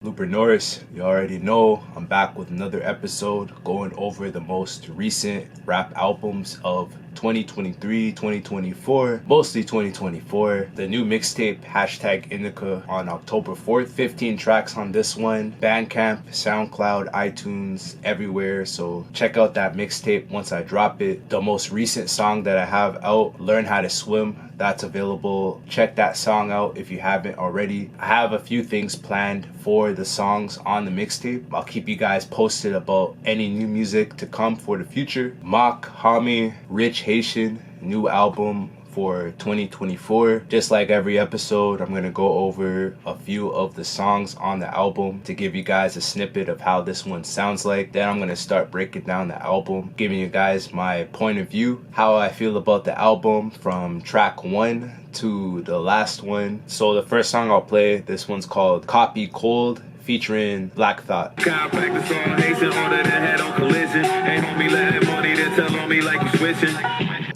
Looper Norris, you already know I'm back with another episode going over the most recent rap albums of 2023, 2024, mostly 2024. The new mixtape, #INDICA, on October 4th. 15 tracks on this one. Bandcamp, SoundCloud, iTunes, everywhere. So check out that mixtape once I drop it. The most recent song that I have out, Learn How to Swim, that's available. Check that song out if you haven't already. I have a few things planned for the songs on the mixtape. I'll keep you guys posted about any new music to come for the future. Mach-Hommy, Richaxxhatian, new album for 2024. Just like every episode, I'm gonna go over a few of the songs on the album to give you guys a snippet of how this one sounds like. Then I'm gonna start breaking down the album, giving you guys my point of view, how I feel about the album from track 1 to the last one. So the first song I'll play, this one's called Copy Cold, featuring Black Thought.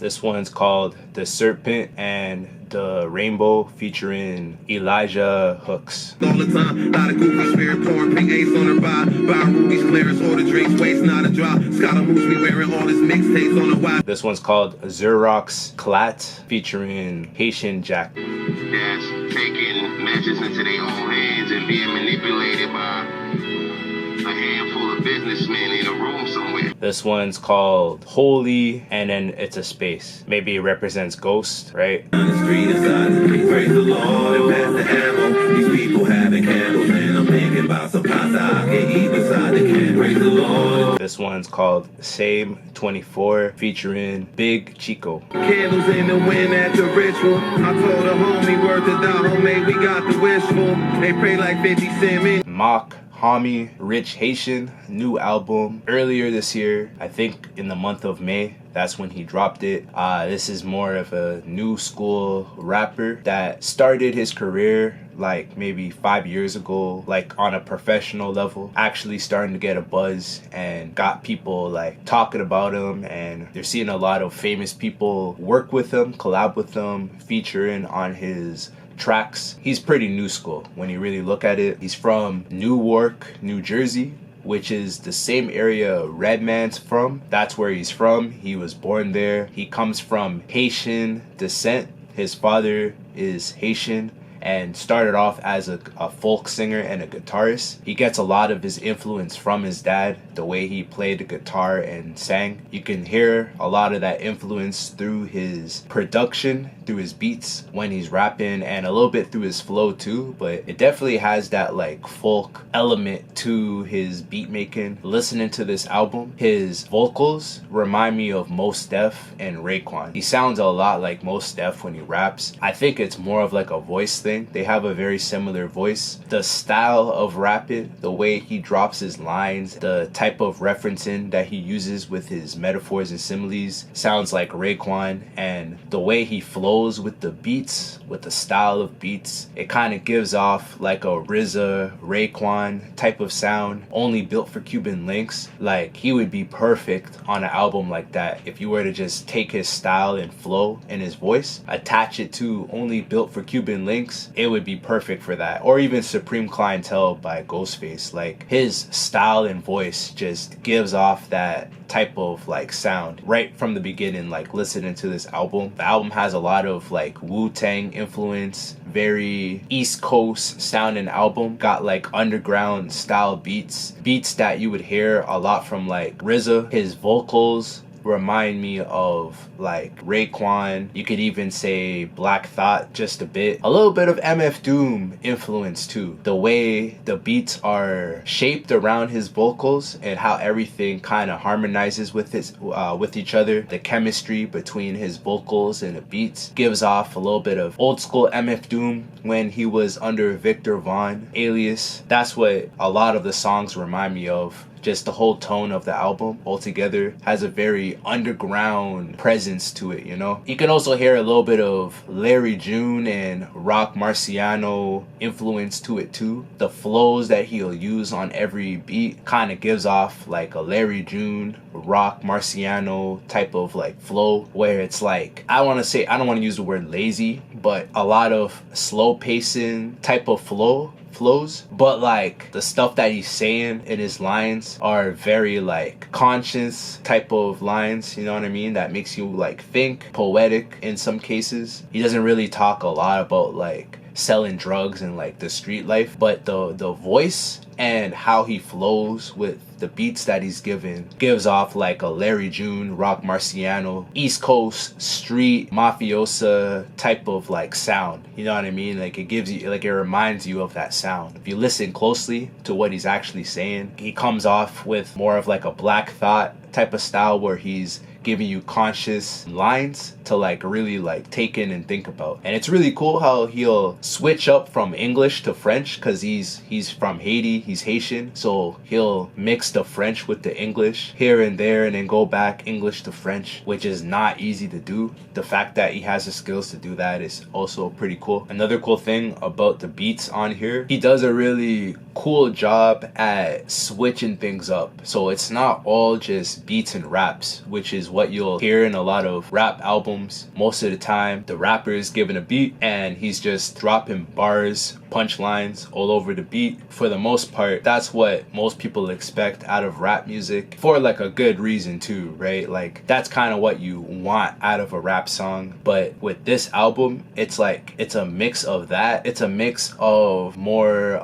This one's called The Serpent and the Rainbow, featuring Elijah Hooks. All the time, lot of goofy spirit pouring pink ace on her buy rubies, clearance, order drinks, waste not a drop. Scholar moves me wearing all his mixtapes on the wide. This one's called Richaxxhatian, featuring Haitian Jack. That's taking matches into their own hands and being manipulated by a handful of businessmen in a room somewhere. This one's called Holy, and then it's a space. Maybe it represents Ghost, right? On the street inside the street, praise the Lord and pass the ammo. These people having candles and I'm thinking about some pasta I can eat beside the can. Praise the Lord. This one's called Same 24, featuring Big Chico. Candles in the wind at the ritual. I told a homie word to die, homie, we got the wishful. They pray like 50 Cent. Mach-Hommy, Richaxxhatian, new album earlier this year. I think in the month of May, that's when he dropped it. This is more of a new school rapper that started his career like maybe 5 years ago, like on a professional level, actually starting to get a buzz and got people like talking about him, and they're seeing a lot of famous people work with him, collab with him, featuring on his tracks. He's pretty new school when you really look at it. He's from Newark, New Jersey, which is the same area Redman's from. That's where he's from. He was born there. He comes from Haitian descent. His father is Haitian and started off as a folk singer and a guitarist. He gets a lot of his influence from his dad, the way he played the guitar and sang. You can hear a lot of that influence through his production, through his beats when he's rapping, and a little bit through his flow too, but it definitely has that like folk element to his beat making. Listening to this album, his vocals remind me of Mos Def and Raekwon. He sounds a lot like Mos Def when he raps. I think it's more of like a voice thing. They have a very similar voice. The style of rapping, the way he drops his lines, the type of referencing that he uses with his metaphors and similes sounds like Raekwon, and the way he flows with the beats, with the style of beats, it kind of gives off like a RZA, Raekwon type of sound, only built for Cuban links. Like, he would be perfect on an album like that if you were to just take his style and flow and his voice, attach it to only built for Cuban links. It would be perfect for that. Or even Supreme Clientele by Ghostface. Like, his style and voice just gives off that type of like sound right from the beginning. Like, listening to this album, the album has a lot of like Wu-Tang influence, very East Coast sounding album. Got like underground style beats that you would hear a lot from like RZA. His vocals remind me of like Raekwon. You could even say Black Thought just a bit. A little bit of MF Doom influence too. The way the beats are shaped around his vocals and how everything kind of harmonizes with each other. The chemistry between his vocals and the beats gives off a little bit of old school MF Doom when he was under Victor Vaughn alias. That's what a lot of the songs remind me of. Just the whole tone of the album altogether has a very underground presence to it, you know? You can also hear a little bit of Larry June and Rock Marciano influence to it too. The flows that he'll use on every beat kind of gives off like a Larry June, Rock Marciano type of like flow, where it's like, I don't want to use the word lazy, but a lot of slow pacing type of flows, but like the stuff that he's saying in his lines are very like conscious type of lines, you know what I mean, that makes you like think, poetic in some cases. He doesn't really talk a lot about like selling drugs and like the street life, but the voice and how he flows with the beats that he's given gives off like a Larry June, Rock Marciano, East Coast street mafiosa type of like sound, you know what I mean? Like it gives you, like it reminds you of that sound. If you listen closely to what he's actually saying, he comes off with more of like a Black Thought type of style where he's giving you conscious lines to like really like take in and think about. And it's really cool how he'll switch up from English to French, because he's from Haiti, he's Haitian, so he'll mix the French with the English here and there and then go back English to French, which is not easy to do. The fact that he has the skills to do that is also pretty cool. Another cool thing about the beats on here, he does a really cool job at switching things up. So it's not all just beats and raps, which is what you'll hear in a lot of rap albums. Most of the time the rapper is given a beat and he's just dropping bars, punchlines all over the beat. For the most part, that's what most people expect out of rap music, for like a good reason too, right? Like that's kind of what you want out of a rap song. But with this album, it's like it's a mix of that. It's a mix of more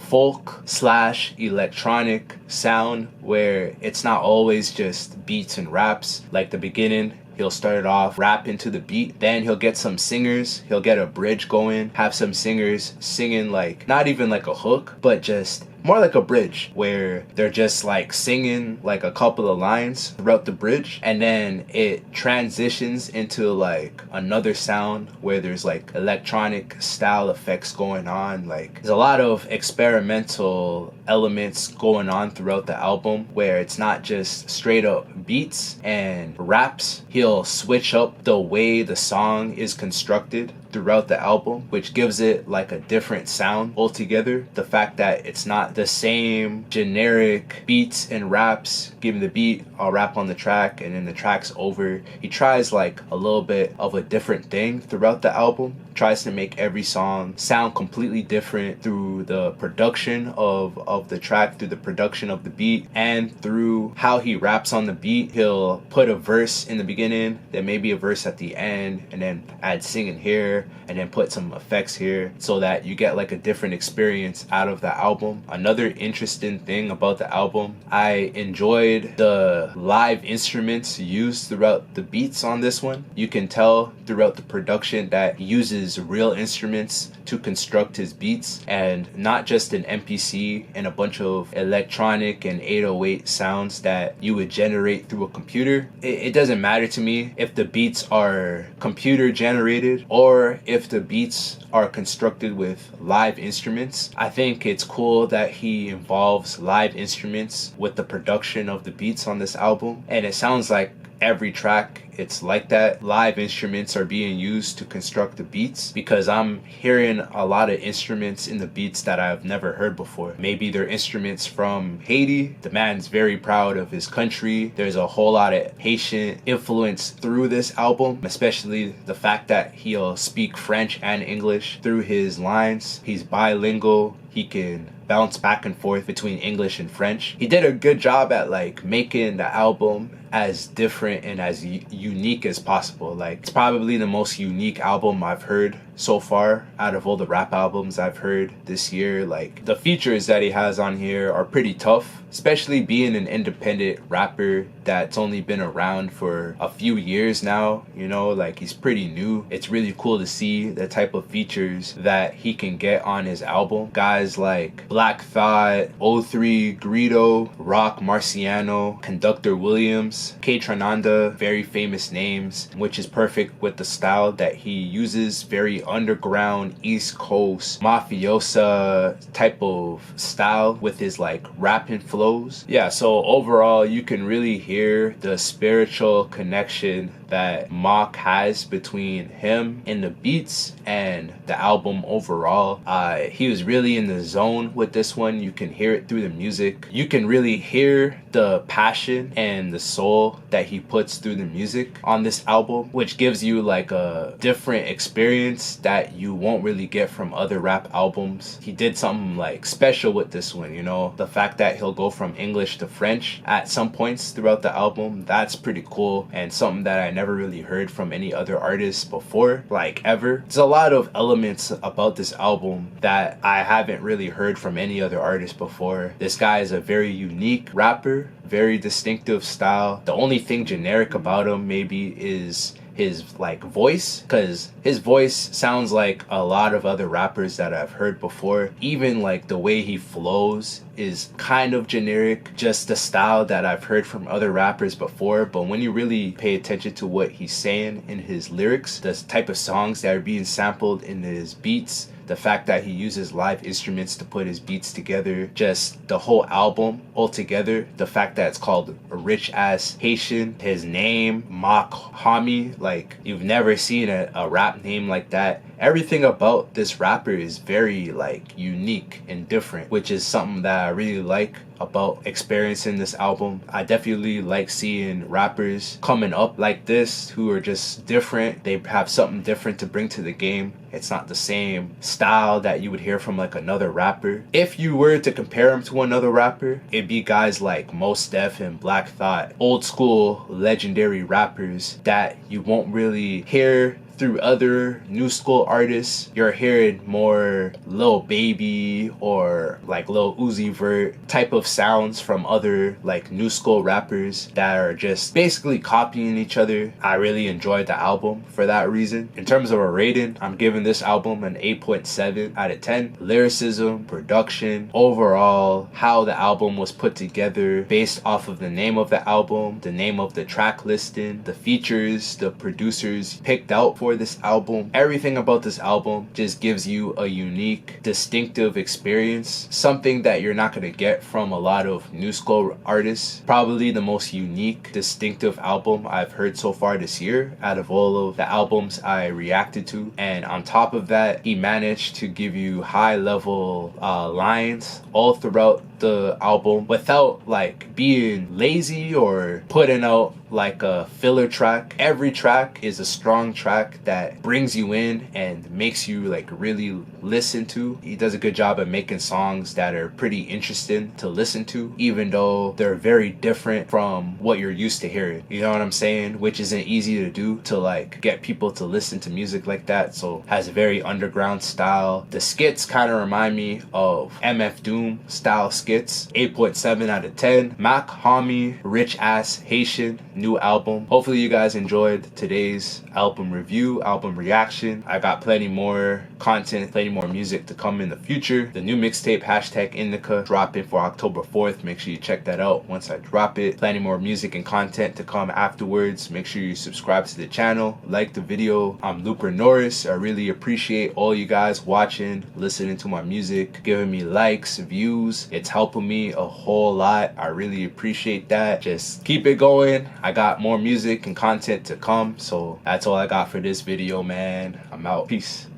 folk slash electronic sound, where it's not always just beats and raps. Like the beginning, he'll start it off rapping to the beat, then he'll get some singers, he'll get a bridge going, have some singers singing like not even like a hook, but just more like a bridge, where they're just like singing like a couple of lines throughout the bridge, and then it transitions into like another sound where there's like electronic style effects going on. Like there's a lot of experimental elements going on throughout the album, where it's not just straight up beats and raps. He'll switch up the way the song is constructed throughout the album, which gives it like a different sound altogether. The fact that it's not the same generic beats and raps, giving the beat, I'll rap on the track, and then the track's over. He tries like a little bit of a different thing throughout the album, tries to make every song sound completely different through the production of the track, through the production of the beat, and through how he raps on the beat. He'll put a verse in the beginning, then maybe a verse at the end, and then add singing here, and then put some effects here, so that you get like a different experience out of the album. Another interesting thing about the album, I enjoyed the live instruments used throughout the beats on this one. You can tell throughout the production that he uses real instruments to construct his beats, and not just an MPC and a bunch of electronic and 808 sounds that you would generate through a computer. It doesn't matter to me if the beats are computer generated or if the beats are constructed with live instruments. I think it's cool that he involves live instruments with the production of the beats on this album, and it sounds like every track it's like that. Live instruments are being used to construct the beats, because I'm hearing a lot of instruments in the beats that I've never heard before. Maybe they're instruments from Haiti. The man's very proud of his country. There's a whole lot of Haitian influence through this album, especially the fact that he'll speak French and English through his lines. He's bilingual. He can bounce back and forth between English and French. He did a good job at like making the album as different and as unique as possible. Like it's probably the most unique album I've heard so far out of all the rap albums I've heard this year. Like the features that he has on here are pretty tough, especially being an independent rapper that's only been around for a few years now, you know, like he's pretty new. It's really cool to see the type of features that he can get on his album. Guys like Black Thought, O3 Greedo, Rock Marciano, Conductor Williams, K Trananda, very famous names, which is perfect with the style that he uses. Very underground East Coast mafiosa type of style with his like rapping flows. Yeah, so overall you can really hear the spiritual connection that Mach has between him and the beats and the album overall. He was really in the zone with this one. You can hear it through the music. You can really hear the passion and the soul that he puts through the music on this album, which gives you like a different experience that you won't really get from other rap albums. He did something like special with this one, you know, the fact that he'll go from English to French at some points throughout the album, that's pretty cool, and something that I never really heard from any other artists before, like ever. There's a lot of elements about this album that I haven't really heard from any other artist before. This guy is a very unique rapper, very distinctive style. The only thing generic about him maybe is his like voice, because his voice sounds like a lot of other rappers that I've heard before. Even like the way he flows is kind of generic, just the style that I've heard from other rappers before. But when you really pay attention to what he's saying in his lyrics, the type of songs that are being sampled in his beats, the fact that he uses live instruments to put his beats together, just the whole album altogether, the fact that it's called Richaxxhatian, his name, Mach-Hommy, like you've never seen a rap name like that. Everything about this rapper is very like unique and different, which is something that I really like about experiencing this album. I definitely like seeing rappers coming up like this who are just different. They have something different to bring to the game. It's not the same style that you would hear from like another rapper. If you were to compare him to another rapper, it'd be guys like Mos Def and Black Thought, old school legendary rappers that you won't really hear through other new school artists. You're hearing more Lil Baby or like Lil Uzi Vert type of sounds from other like new school rappers that are just basically copying each other. I really enjoyed the album for that reason. In terms of a rating, I'm giving this album an 8.7 out of 10. Lyricism, production, overall, how the album was put together based off of the name of the album, the name of the track listing, the features, the producers picked out for this album. Everything about this album just gives you a unique, distinctive experience, something that you're not going to get from a lot of new school artists. Probably the most unique, distinctive album I've heard so far this year out of all of the albums I reacted to. And on top of that, he managed to give you high level lines all throughout the album without like being lazy or putting out like a filler track. Every track is a strong track that brings you in and makes you like really listen to. He does a good job at making songs that are pretty interesting to listen to, even though they're very different from what you're used to hearing. You know what I'm saying? Which isn't easy to do, to like get people to listen to music like that. So has a very underground style. The skits kind of remind me of MF Doom style skits. 8.7 out of 10. Mach-Hommy, Richaxxhatian, new album. Hopefully you guys enjoyed today's album review, album reaction. I got plenty more content, plenty more music to come in the future. The new mixtape #INDICA dropping for October 4th. Make sure you check that out once I drop it. Plenty more music and content to come afterwards. Make sure you subscribe to the channel, like the video. I'm Looper Norris. I really appreciate all you guys watching, listening to my music, giving me likes, views. It's helping me a whole lot. I really appreciate that. Just keep it going. I got more music and content to come. So that's all I got for this video, man. I'm out. Peace.